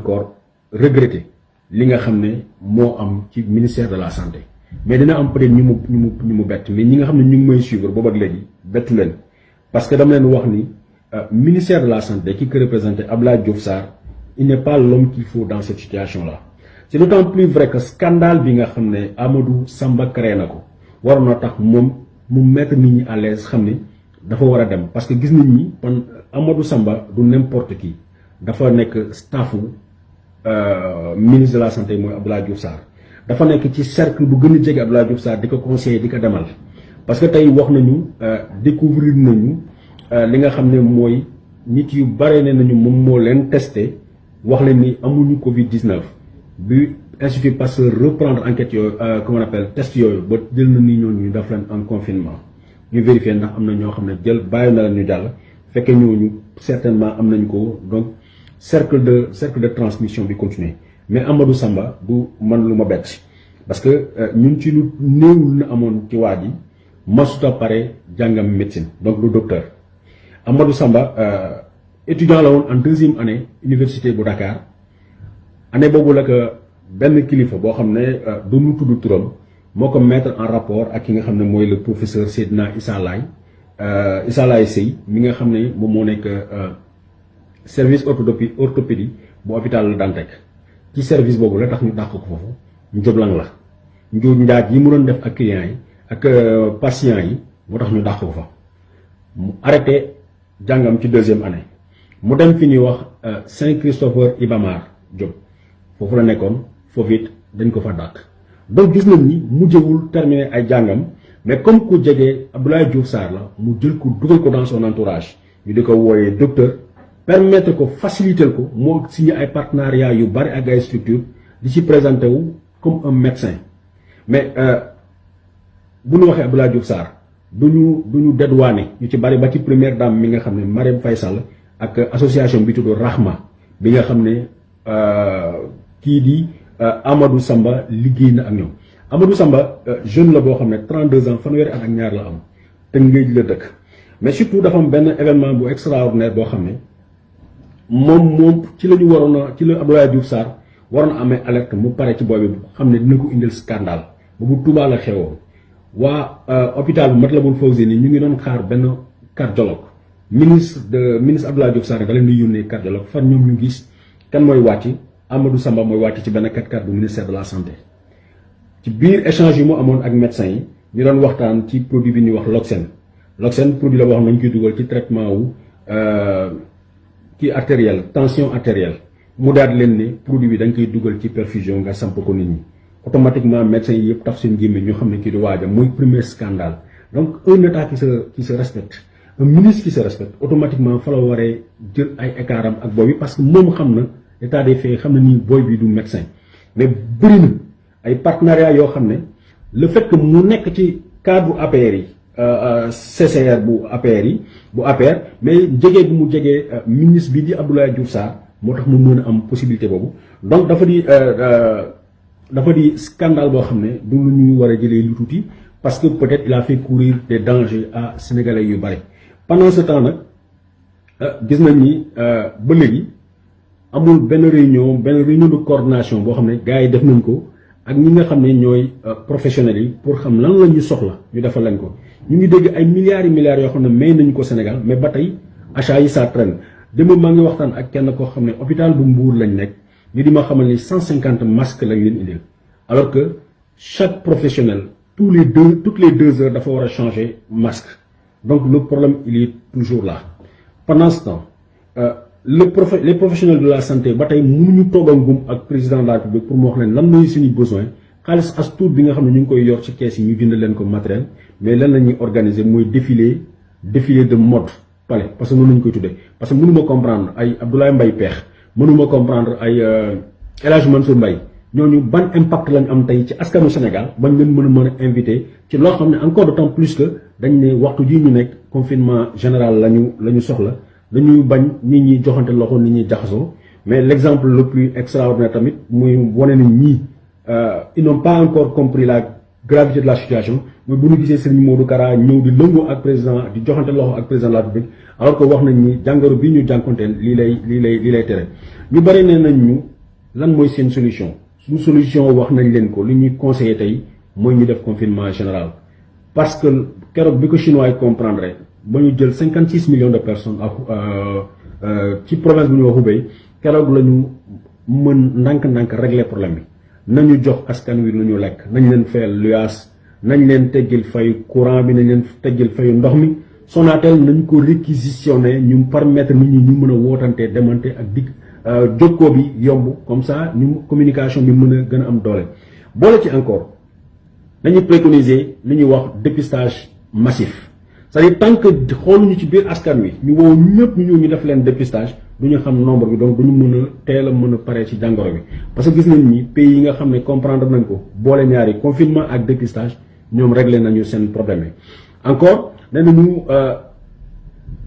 encore regretter li nga xam ne moo am ci ministère de la santé mais dina am peut-être ñu mu bett mais ñi nga xam ne ñu ngi may suivre boobu ak léegi bettu leen parce que dama leen wax ni ministère de la santé ki ko représenté Abdoulaye Diouf Sarr il n'est pas l'homme qu'il faut dans cette situation là c'est d'autant plus vrai que scandale bi nga xam ne Amadou Samba créé na ko waroon na tax moom mu mettre nit ñi à l'aise xam ne dafa war a dem parce que gis nit ñi kon Amadou Samba du n'importe qui dafa nekk staffu ministre de la santé mooy Abdoulaye Diouf Sarr dafa nekk ci cercle bu gën a jege Abdoulaye Diouf Sarr di ko conseiller di ko demal parce que tey wax nañu découvrir nañu li nga xam ne mooy nit yu bare ne nañu moom moo leen testé wax leen ni amuñu Covid-19 bi Institut Pasteur reprendre enquête yooyu comment on appelle test yooyu ba jël na ni ñooñu ñu def leen en confinement ñu vérifier ndax am na ñoo xam ne jël bàyyi na leen ñu jàll fekkee ñooñu certainement am nañ ko donc cercle de transmission bi continuer mais Amadou Samba du man lu ma bett parce que ñun ci lu néewul na amoon ci waa ji masuta pare jàngam médecine donc lu docteur Amadou Samba étudiant la woon en deuxième année université bu Dakar année boobu la que benn kilifa boo xam ne du ñu tudd turam moo ko mettre en rapport ak ki nga xam ne mooy le professeur Seydina Issa Laye Sey mi nga xam ne moom moo nekk service orthopédie bu hôpital Le Dantec ci service boobu la tax ñu dàq ko foofu njublang la njuuj njaaj yi mu doon def ak clients yi ak patients yi moo tax ñu dàq ko fa mu arrêté jàngam ci deuxième année mu dem fi ñuy wax Saint-Christopher Ibamar Diop foofu la nekkoon foofu it dañ ko fa dàq donc gis nañ ni mujjewul terminer ay jàngam mais comme ku jege Abdoulaye Diouf Sarr la mu jël ko dugal ko dans son entourage ñu di ko wooyee docteur permettre ko faciliter ko moo signé ay partenariat yu bari ak ay structure di ci présenté wu comme un médecin mais bu ñu waxee Abdoulaye Diouf Sarr duñu dédouané ñu ci bari ba ci première dame mi nga xam ne Marième Faye Sall ak association bi tudd Rahma bi nga xam ne kii di Amadou Samba liggéey na ak ñoom Amadou Samba jeune la boo xam ne 32 ans fanweeri at ak ñaar la am te ngéej la dëkk mais surtout dafa am benn événement bu extraordinaire boo xam ne moom ci la ñu waroon a ci la Abdoulaye Diouf Sarr waroon a amee alerte mu pare ci booy bi xam ne dina ko indil scandale boobu Touba la xewoo waa hôpital bu Matlaboul Fawzeyni ñu ngi doon xaar benn cardiologue ministre Abdoulaye Diouf Sarr da leen di yónnee cardiologue fan ñoom ñu gis kan mooy wàcc Amadou Samba mooy wàcc ci benn 4x4 bu ministère de la santé ci biir échange yi mu amoon ak médecins yi ñu doon waxtaan ci produit bi ñuy wax Loxène produit la boo xam ne dañ koy dugal ci traitement wu kii artériel tension artérielle mu daal leen ne produit bi dañ koy dugal ci perfusion nga samp ko nit ñi automatiquement médecins yi yëpp taf seen gémmiñ ñu xam ne kii di waaja mooy premier scandale donc un état qui se respecte un ministre qui se respecte automatiquement fa la waree jël ay écartam ak booy bi parce que moom xam na état des faits xam na nii booy bi du médecin mais bëri na ay partenariat yoo xam ne le fait que mu nekk ci cadre APR yi CCR bu APR mais jege bi mu jegee ministre bi di Abdoulaye Diouf Sarr moo tax mu mën a am possibilité boobu donc dafa di scandale boo xam ne du lu ñuy war a jëlee lu tuuti parce que peut-être il a fait courir des dangers à sénégalais yu bari pendant ce temps nag gis nañ ni ba léegi amul benn réunion de coordination boo xam ne gars yi def nañ ko ak ñi nga xam ne ñooy professionnels yi pour xam lan la ñu soxla ñu defal leen ko ñu ngi dégg ay milliards yoo xam ne may nañu ko Sénégal mais ba tey achat yi ça traîne démb maa ngi waxtaan ak kenn koo xam ne hôpital bu Mbour lañ nekk ñu di ma xamal ni 150 masques lañ leen indil alors que chaque professionnel toutes les deux heures dafa war a changer masque donc le problème il est toujours là pendant ce temps les professionnels de la santé ba tey mënuñu toog a ngum ak président de la République pour mu wax leen lan mooy suñu besoin xaalis as tuut bi nga xam ne ñu ngi koy yor ci kees yi ñu jënd leen ko matériel mais lan la ñuy organiser mooy défilé de mode palais parce que noonu lañu koy tuddee parce que mënuma comprendre ay Abdoulaye Mbaye Peex mënuma comprendre ay El Hadj Mansour Mbaye ñooñu ban impact lañ am tey ci askanu Sénégal bañ leen mën a invité ci loo xam ne encore d'autant plus que dañ ne waxtu ji ñu nekk confinement général lañu soxla dañuy bañ nit ñi joxante loxo nit ñi jaxasoo mais l'exemple le plus extraordinaire tamit muy wane ni ñii ils n'ont pas encore compris la gravité de la situation mooy bu ñu gisee Serigne Modou Kara ñëw di lëngoo ak président di joxante loxo ak président de la République alors que wax nañ ni jàngoro bi ñu jànkonteel lii lay tere ñu bari nee nañ ñu lan mooy seen solution suñu solution wax nañ leen ko li ñuy conseillé tey mooy ñu def confinement général parce que keroog bi ko chinois yi comprendre ba ñu jël 56 millions de personnes ci province bu ñu wax Hubei keroog la ñu mën ndànk-ndànk régler problème bi nañu jox askan wi lu ñu lekk nañ leen fayal luyaas nañ leen teggil fayu courant bi nañ leen teggil fayu ndox mi Sonatel nañ ko réquisitionné ñu permettre nit ñi ñu mën a wootante demante ak digg jokkoo bi yomb comme ça ñu communication bi mën a gën a am doole boole ci encore dañuy préconiser li ñuy wax dépistage massif c'est-à-dire tant que xooluñu ci biir askan wi ñu woo ñëpp ñu ñëw ñu def leen dépistage du ñu xam nombre bi donc duñu mën a teel a mën a pare ci jàngoro bi parce que gis nañ ni pays yi nga xam ne comprendre nañ ko boole ñaari confinement ak dépistage ñoom réglé nañu seen problème yi encore nee nañu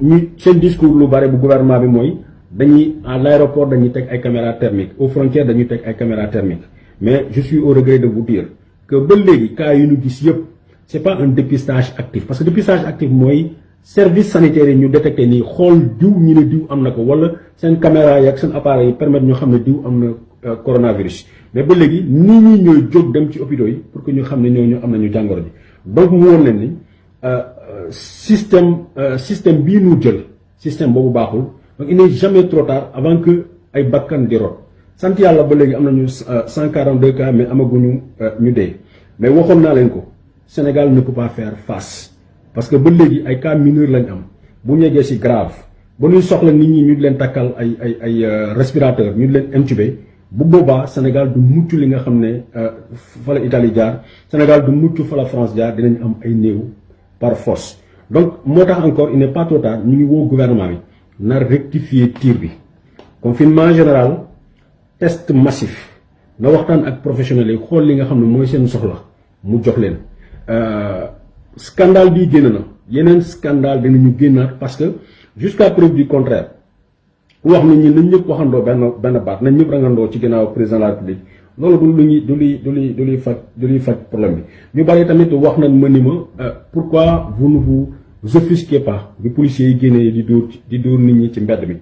ñu seen discours lu bare bu gouvernement bi mooy dañuy à l'aéroport dañuy teg ay caméras thermiques aux frontières dañuy teg ay caméras thermiques mais je suis au regret de vous dire que ba léegi cas yi ñu gis yëpp c'est pas un dépistage actif parce que dépistage actif mooy service sanitaire yi ñu détecté nii xool diw ñu ne diw am na ko wala seen caméra yi ak seen appareil yi permettre ñu xam ne diw am na coronavirus mais ba léegi nit ñi ñooy jóg dem ci hôpitaux yi pour que ñu xam ne ñooñu am nañu jàngoro ji donc mu woon leen ni système bii ñu jël système boobu baaxul donc il n'est jamais trop tard avant que ay bakkan di rot sant yàlla ba léegi am nañu 142 cas mais amaguñu ñu dee mais waxoon naa leen ko Sénégal ne peut pas faire face parce que ba léegi ay cas mineurs lañ am bu ñu yeggee ci grave ba ñuy soxla nit ñi ñu leen takkal ay respirateur ñu leen intubé bu boobaa Sénégal du mucc li nga xam ne fa la Italie jaar Sénégal du mucc fa la France jaar dinañ am ay néew par force donc moo tax encore il n'est pas trop tard ñu ngi woo gouvernement bi na rectifier tir bi confinement général test massif na waxtaan ak professionnels yi xool li nga xam ne mooy seen soxla mu jox leen scandale bi génn na yeneen scandale dinañu génnaat parce que jusqu'à preuve du contraire wax nit ñi nañ ñëpp waxandoo benn baat nañ ñëpp rangandoo ci ginnaaw président de la République loolu du luy faj problème bi ñu bari tamit wax nañ ma ni ma pourquoi vous ne vous offusquez pas bi policiers yi génnee di dóor nit ñi ci mbedd mi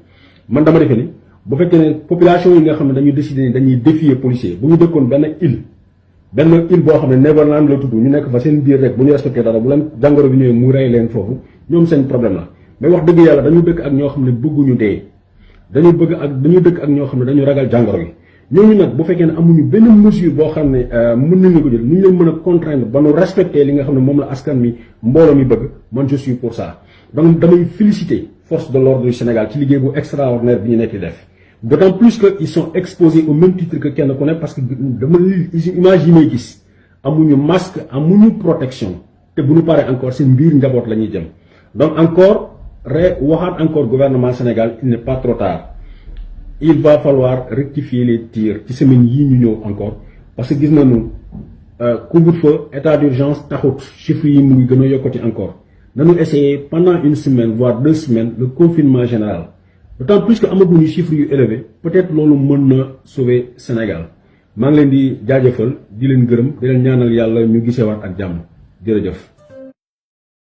man dama defe ni bu fekkee ne population yi nga xam ne dañu décider ni dañuy défier policier bu ñu dëkkoon benn île boo xam ne Neverland la tudd ñu nekk fa seen biir rek bu ñu respecté dara bu leen jàngoro bi ñëwee mu rey leen foofu ñoom seen problème la mais wax dëgg yàlla dañu dëkk ak ñoo xam ne bëgguñu dee dañu dëkk ak ñoo xam ne dañu ragal jàngoro gi ñooñu nag bu fekkee ne amuñu benn mesure boo xam ne mën nañu ko jël nu ñu leen mën a contraindre ba nu respecter li nga xam ne moom la askan mi mbooloo mi bëgg man je suis pour ça donc damay féliciter force de l'ordre du Sénégal ci liggéey bu extraordinaire bi ñu nekk di def d'autant plus que ils sont exposés au même titre que kenn ku ne parce que dama image yi may gis amuñu masque amuñu protection te bu ñu paree encore seen mbir njaboot la ñuy jëm donc encore waxaat encore gouvernement Sénégal il n'est pas trop tard il va falloir rectifier les tirs ci semaine yii ñu ñëw encore parce que gis nañu couvre-feu état d'urgence taxut chiffres yi mu ngi gën a yokkati encore nañu essayer pendant une semaine voire 2 semaines le confinement général d'autant plus que amaguñu chiffres yu élevé peut-être loolu mën na sauver Sénégal maa ngi leen di jaajëfal di leen gërëm di leen ñaanal yàlla ñu gisewaat ak jàmm jërëjëf